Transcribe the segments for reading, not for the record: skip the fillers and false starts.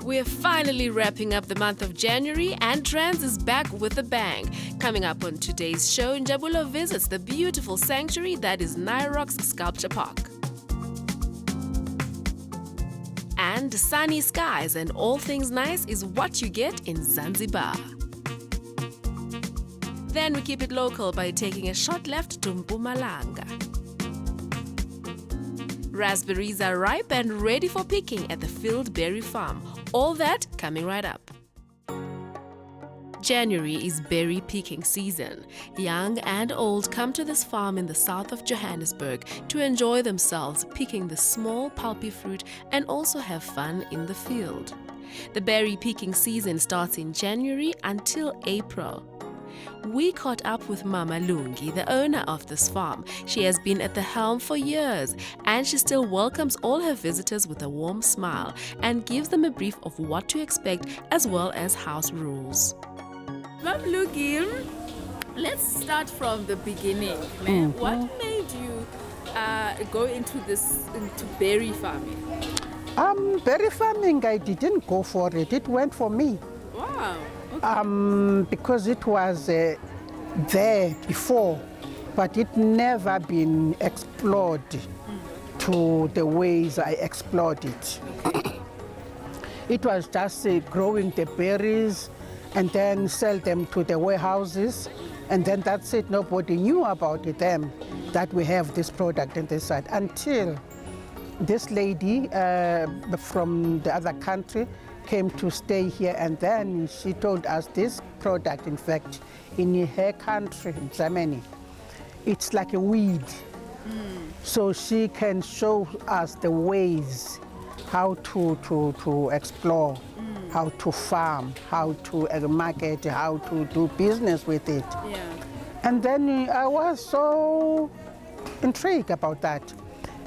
We're finally wrapping up the month of January and Trendz is back with a bang. Coming up on today's show, Njabulo visits the beautiful sanctuary that is Nirox Sculpture Park. And sunny skies and all things nice is what you get in Zanzibar. Then we keep it local by taking a short left to Mpumalanga. Raspberries are ripe and ready for picking at the Field Berry Farm. All that coming right up. January is berry picking season. Young and old come to this farm in the south of Johannesburg to enjoy themselves picking the small pulpy fruit and also have fun in the field. The berry picking season starts in January until April. We caught up with Mama Lungi, the owner of this farm. She has been at the helm for years and she still welcomes all her visitors with a warm smile and gives them a brief of what to expect as well as house rules. Mama Lungi, let's start from the beginning. What made you go into berry farming? Berry farming, I didn't go for it. It went for me. Wow. Okay. Because it was there before, but it never been explored to the ways I explored it. It was just growing the berries and then sell them to the warehouses, and then that's it. Nobody knew about them, that we have this product and this side, until this lady from the other country came to stay here, and then she told us this product, in fact, in her country, Germany, it's like a weed. So she can show us the ways how to explore, how to farm, how to market, how to do business with it. Yeah. And then I was so intrigued about that.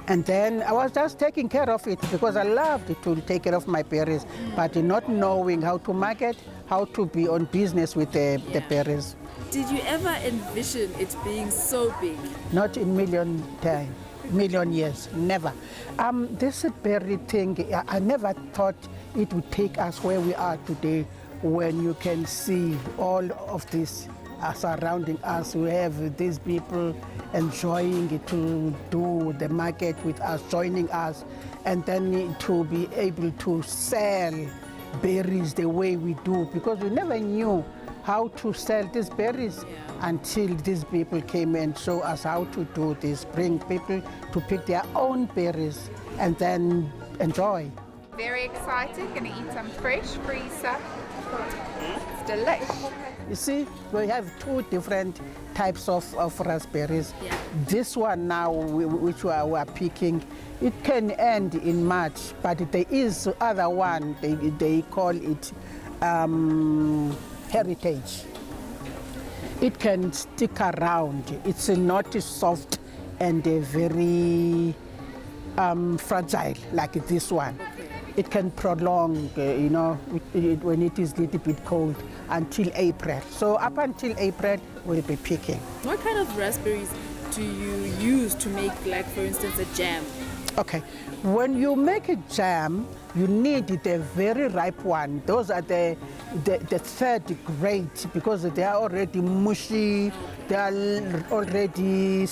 And then I was just taking care of it because I loved to take care of my berries, but not knowing how to market, how to be on business with the berries. Did you ever envision it being so big? Not in million years, never. This berry thing, I never thought it would take us where we are today, when you can see all of this surrounding us. We have these people enjoying it, to do the market with us, joining us, and then to be able to sell berries the way we do, because we never knew how to sell these berries until these people came and showed us how to do this, bring people to pick their own berries and then enjoy. Very excited, gonna eat some fresh freezer. It's delicious. You see, we have two different types of raspberries. Yeah. This one now, which we are picking, it can end in March, but there is other one, they call it heritage. It can stick around. It's not soft and very fragile like this one. It can prolong, when it is a little bit cold, until April. So up until April, we'll be picking. What kind of raspberries do you use to make, like, for instance, a jam? Okay, when you make a jam, you need the very ripe one. Those are the third grade, because they are already mushy, they are already,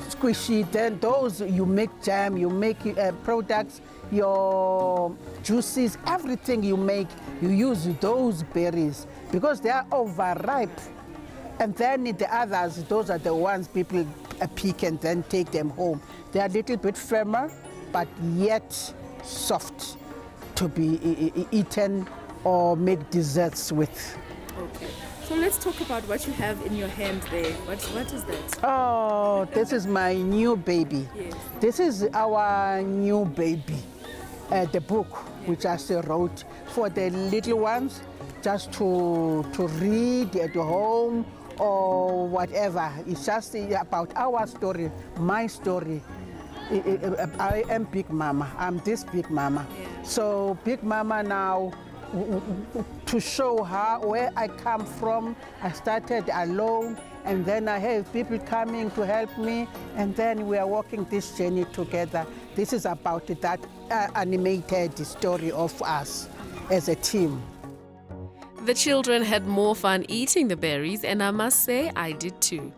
squishy. Then those you make jam, you make products, your juices, everything you make, you use those berries because they are overripe. And then the others, those are the ones people pick and then take them home. They are a little bit firmer, but yet soft to be eaten or make desserts with. Okay. So let's talk about what you have in your hand there. What is that? Oh, this is my new baby. Yes. This is our new baby. The book which I still wrote for the little ones, just to read at home or whatever. It's just about our story, my story. I am Big Mama. I'm this Big Mama. Yeah. So Big Mama now, to show where I come from. I started alone, and then I have people coming to help me, and then we are walking this journey together. This is about that animated story of us as a team. The children had more fun eating the berries, and I must say I did too.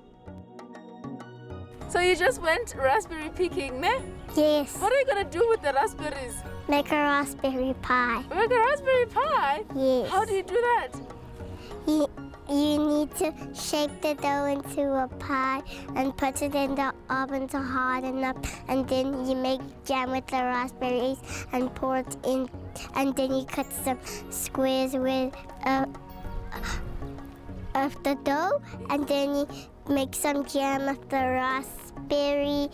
So you just went raspberry picking, ne? Yes. What are you gonna do with the raspberries? Make a raspberry pie. Make a raspberry pie? Yes. How do you do that? You need to shake the dough into a pie and put it in the oven to harden up, and then you make jam with the raspberries and pour it in, and then you cut some squares with of the dough, and then you make some jam of the raspberries,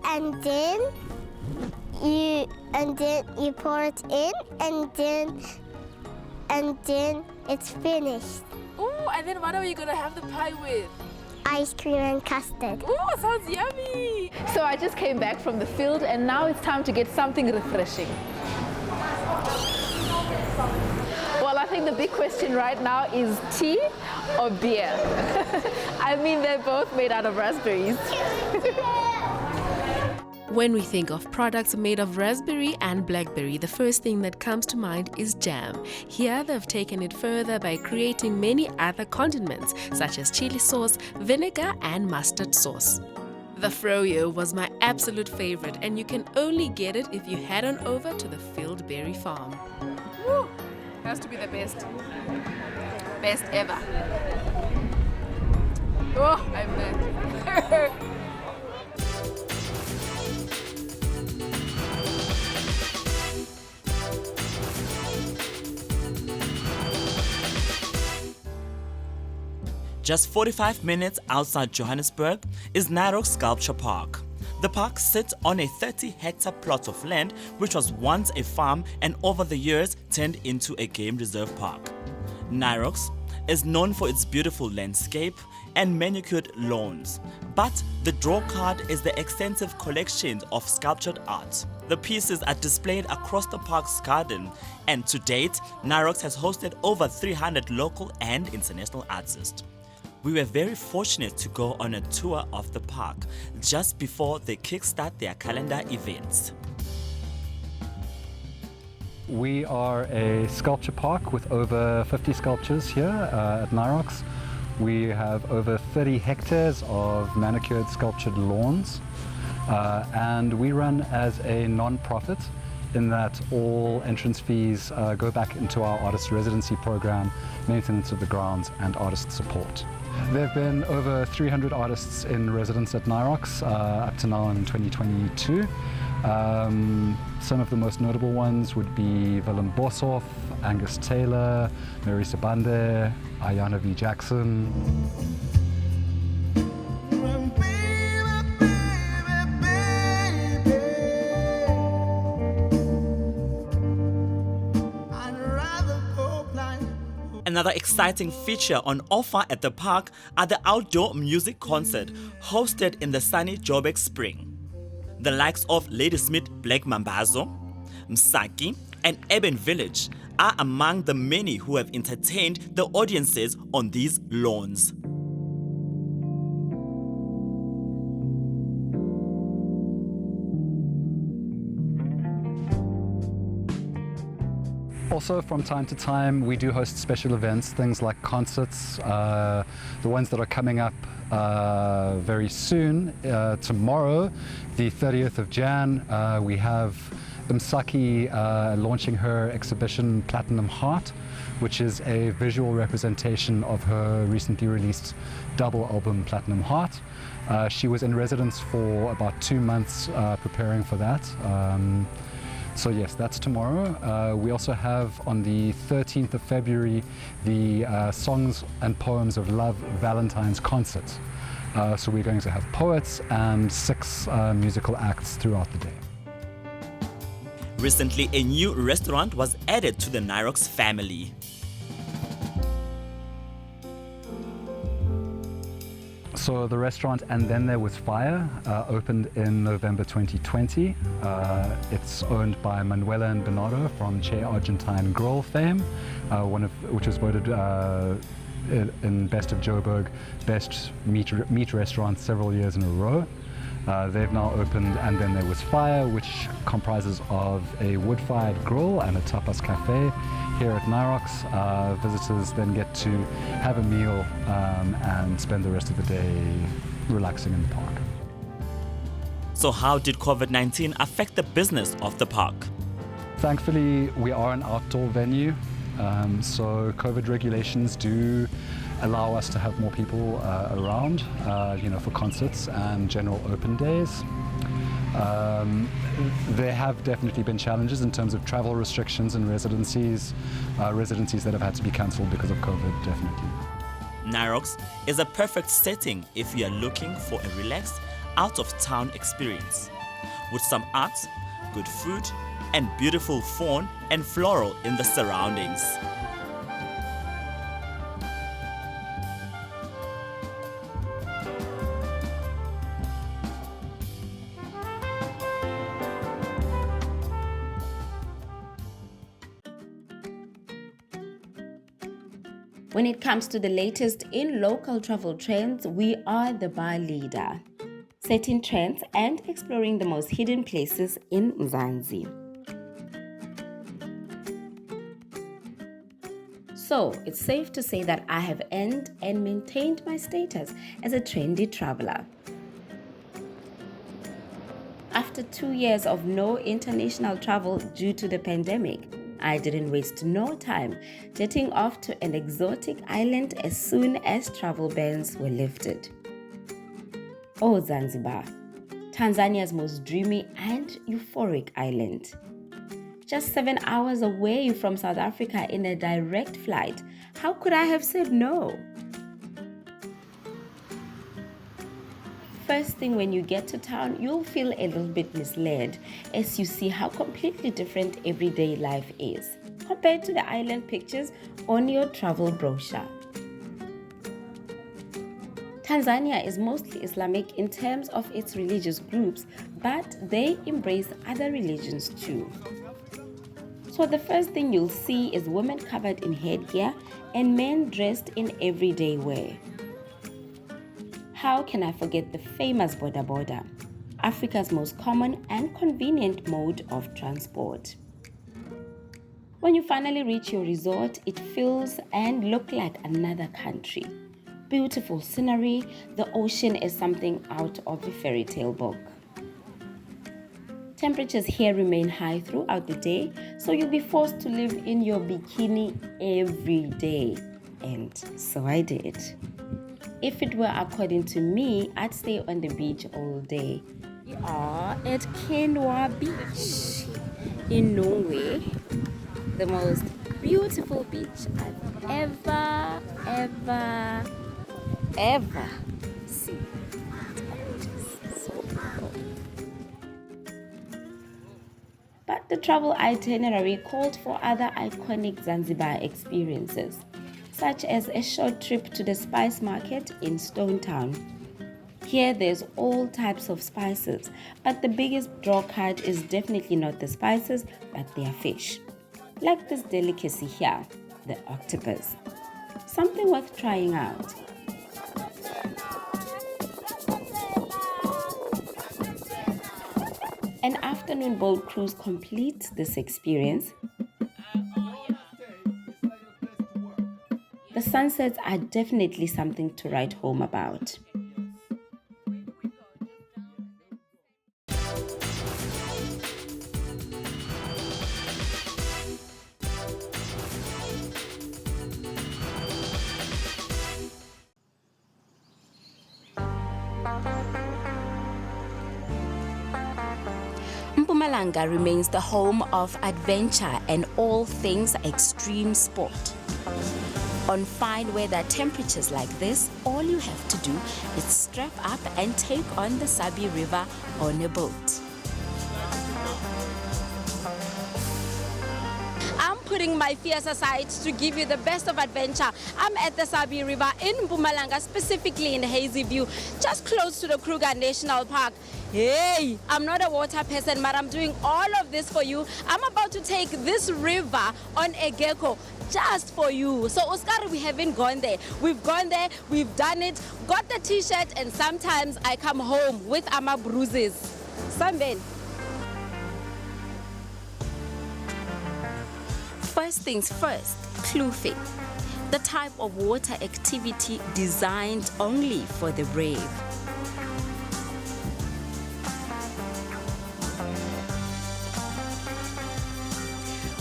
and then you pour it in, and then it's finished. Oh, and then what are you gonna have the pie with? Ice cream and custard. Oh, sounds yummy! So I just came back from the field, and now it's time to get something refreshing. Well, I think the big question right now is tea or beer? I mean, they're both made out of raspberries. When we think of products made of raspberry and blackberry, the first thing that comes to mind is jam. Here they've taken it further by creating many other condiments such as chili sauce, vinegar and mustard sauce. The froyo was my absolute favorite, and you can only get it if you head on over to the Field Berry Farm. Woo! Has to be the best. Best ever. Oh, I'm there. Just 45 minutes outside Johannesburg is Nirox Sculpture Park. The park sits on a 30-hectare plot of land which was once a farm and over the years turned into a game reserve park. Nirox is known for its beautiful landscape and manicured lawns, but the draw card is the extensive collection of sculptured art. The pieces are displayed across the park's garden, and to date, Nirox has hosted over 300 local and international artists. We were very fortunate to go on a tour of the park just before they kickstart their calendar events. We are a sculpture park with over 50 sculptures here at Nirox. We have over 30 hectares of manicured sculptured lawns, and we run as a non-profit in that all entrance fees go back into our artist residency program, maintenance of the grounds and artist support. There have been over 300 artists in residence at Nirox up to now in 2022. Some of the most notable ones would be Willem Boshoff, Angus Taylor, Mary Sabande, Ayana V. Jackson. Another exciting feature on offer at the park are the outdoor music concert hosted in the sunny Joburg Spring. The likes of Ladysmith Black Mambazo, Msaki, and Urban Village are among the many who have entertained the audiences on these lawns. Also, from time to time, we do host special events, things like concerts. The ones that are coming up very soon. Tomorrow, the 30th of Jan, we have Msaki launching her exhibition Platinum Heart, which is a visual representation of her recently released double album Platinum Heart. She was in residence for about 2 months preparing for that. So yes, that's tomorrow. We also have on the 13th of February the Songs and Poems of Love Valentine's concert. So we're going to have poets and 6 musical acts throughout the day. Recently, a new restaurant was added to the Nirox family. So the restaurant And Then There Was Fire opened in November 2020. It's owned by Manuela and Bernardo from Che Argentine Grill fame, which was voted in Best of Joburg, Best Meat Restaurant several years in a row. They've now opened, and then there was Fire, which comprises of a wood-fired grill and a tapas cafe here at Nirox. Visitors then get to have a meal and spend the rest of the day relaxing in the park. So how did COVID-19 affect the business of the park? Thankfully, we are an outdoor venue, so COVID regulations do allow us to have more people around, for concerts and general open days. There have definitely been challenges in terms of travel restrictions and residencies that have had to be cancelled because of COVID, definitely. Nirox is a perfect setting if you are looking for a relaxed, out-of-town experience. With some art, good food, and beautiful fauna and floral in the surroundings. When it comes to the latest in local travel trends, we are the bar leader, setting trends and exploring the most hidden places in Zanzibar. So, it's safe to say that I have earned and maintained my status as a trendy traveler. After 2 years of no international travel due to the pandemic, I didn't waste no time jetting off to an exotic island as soon as travel bans were lifted. Oh, Zanzibar, Tanzania's most dreamy and euphoric island. Just 7 hours away from South Africa in a direct flight. How could I have said no? First thing when you get to town, you'll feel a little bit misled as you see how completely different everyday life is compared to the island pictures on your travel brochure. Tanzania is mostly Islamic in terms of its religious groups, but they embrace other religions too. So the first thing you'll see is women covered in headgear and men dressed in everyday wear. How can I forget the famous boda boda, Africa's most common and convenient mode of transport? When you finally reach your resort, it feels and looks like another country. Beautiful scenery, the ocean is something out of a fairy tale book. Temperatures here remain high throughout the day, so you'll be forced to live in your bikini every day. And so I did. If it were according to me, I'd stay on the beach all day. We are at Kenwa Beach in Norway, the most beautiful beach I've ever seen. It's gorgeous, so beautiful. But the travel itinerary called for other iconic Zanzibar experiences, such as a short trip to the spice market in Stone Town. Here there's all types of spices, but the biggest draw card is definitely not the spices, but their fish. Like this delicacy here, the octopus. Something worth trying out. An afternoon boat cruise completes this experience. The sunsets are definitely something to write home about. Mpumalanga remains the home of adventure and all things extreme sport. On fine weather temperatures like this, all you have to do is strap up and take on the Sabi River on a boat. I'm putting my fears aside to give you the best of adventure. I'm at the Sabi River in Mpumalanga, specifically in Hazy View, just close to the Kruger National Park. Hey, I'm not a water person, but I'm doing all of this for you. I'm about to take this river on a gecko. just for you. So Oscar, we haven't gone there. We've gone there, we've done it, got the t-shirt, and sometimes I come home with ama bruises. Samben. First things first, kloofing. The type of water activity designed only for the brave.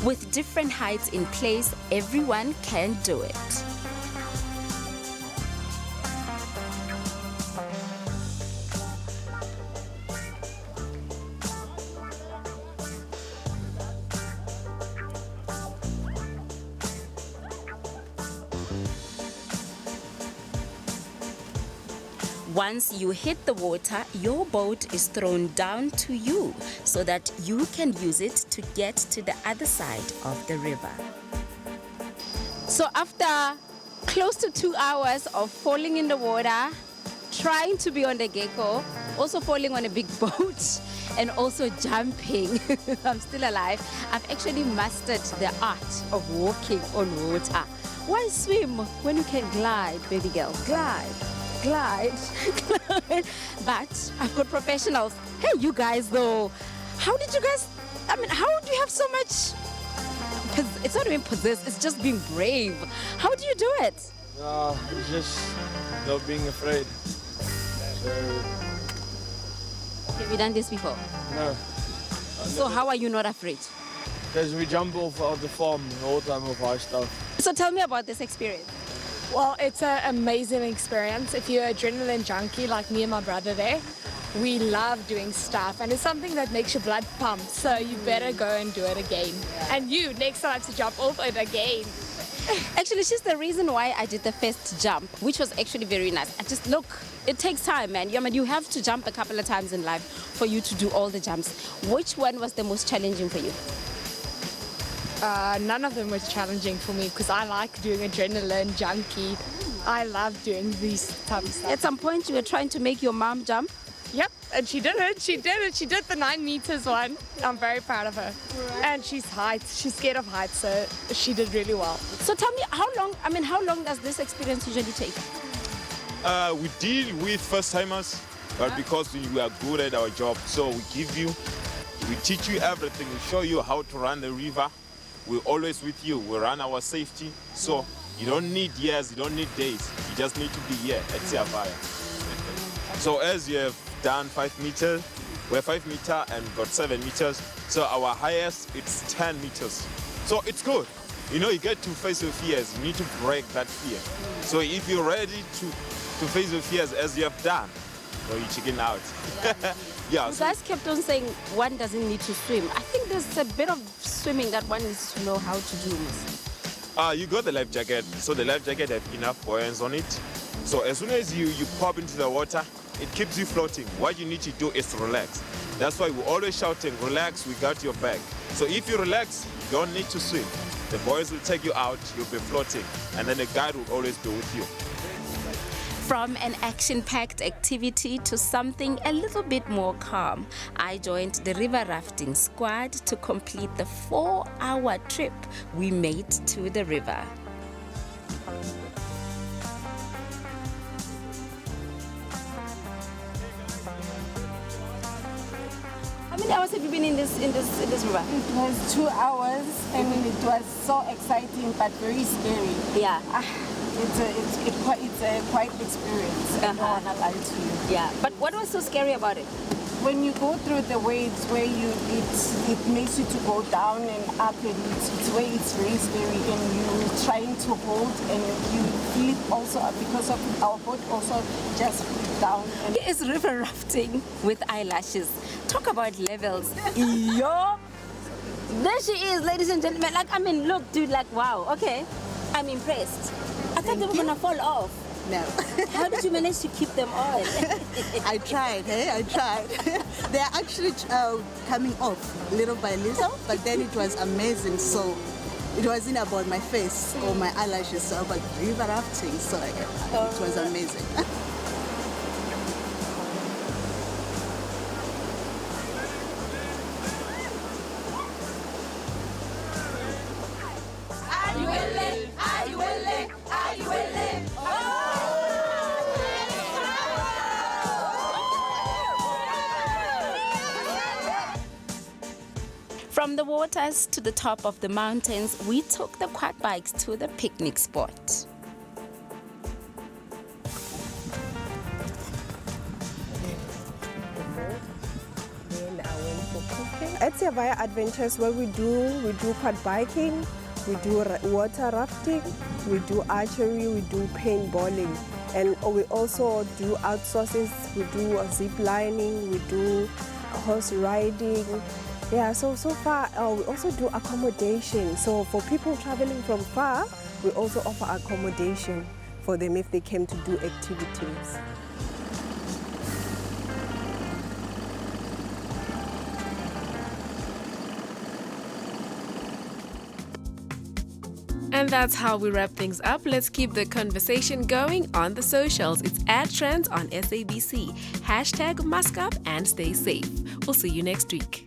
With different heights in place, everyone can do it. Once you hit the water, your boat is thrown down to you so that you can use it to get to the other side of the river. So after close to 2 hours of falling in the water, trying to be on the gecko, also falling on a big boat, and also jumping, I'm still alive. I've actually mastered the art of walking on water. Why swim when you can glide, baby girl? Glide. Glide. But I've got professionals. Hey, you guys though, how did you guys, how do you have so much, it's not even possessed, it's just being brave. How do you do it? It's just not being afraid. So, have you done this before? no. So how are you not afraid? Because we jump off of the farm all the time with our stuff. So tell me about this experience. Well, it's an amazing experience. If you're an adrenaline junkie like me and my brother there, we love doing stuff, and it's something that makes your blood pump, so you better go and do it again. And you, next time, to jump off it again. Actually, she's the reason why I did the first jump, which was actually very nice. I just, look, it takes time, man. You have to jump a couple of times in life for you to do all the jumps. Which one was the most challenging for you? None of them was challenging for me because I like doing adrenaline junkie. I love doing these type of stuff. At some point, you were trying to make your mom jump? Yep, and she did it. She did it. She did the 9 meters one. I'm very proud of her. And she's scared of heights, so she did really well. So tell me, how long does this experience usually take? We deal with first timers, but because we are good at our job, so we teach you everything. We show you how to run the river. We're always with you. We run our safety. So you don't need years, you don't need days. You just need to be here at Siavaya. So as you have done 5 meters, we're 5 meters and got 7 meters. So our highest, it's 10 meters. So it's good. You get to face your fears. You need to break that fear. So if you're ready to face your fears as you have done, you chicken out. Yeah, you guys kept on saying one doesn't need to swim. I think there's a bit of swimming that one needs to know how to do. You got the life jacket, so the life jacket has enough buoyancy on it. So as soon as you pop into the water, it keeps you floating. What you need to do is relax. That's why we're always shouting, relax, we got your back. So if you relax, you don't need to swim. The boys will take you out, you'll be floating, and then the guide will always be with you. From an action-packed activity to something a little bit more calm, I joined the river rafting squad to complete the 4-hour trip we made to the river. How many hours have you been in this river? It was 2 hours, and it was so exciting but very scary. Yeah. It's a quite experience. I don't want to lie to you. Yeah. But what was so scary about it? When you go through the waves where it makes you to go down and up, and it's where it's very scary, and you're trying to hold, and you feel it also because of our boat also just flipped down. And it is river rafting with eyelashes. Talk about levels. Yo! There she is, ladies and gentlemen. Look, dude, wow, okay. I'm impressed. I thought they were gonna fall off. No. How did you manage to keep them on? I tried. They are actually coming off little by little, but then it was amazing. So it wasn't about my face or my eyelashes, so about river rafting. So it was amazing. Are you From the waters to the top of the mountains, we took the quad bikes to the picnic spot. At Savaya Adventures, what we do quad biking, we do water rafting, we do archery, we do paintballing, and we also do outsources. We do zip lining, we do horse riding. Yeah, so far we also do accommodation. So for people traveling from far, we also offer accommodation for them if they came to do activities. And that's how we wrap things up. Let's keep the conversation going on the socials. It's @Trendz on SABC. #MaskUp and stay safe. We'll see you next week.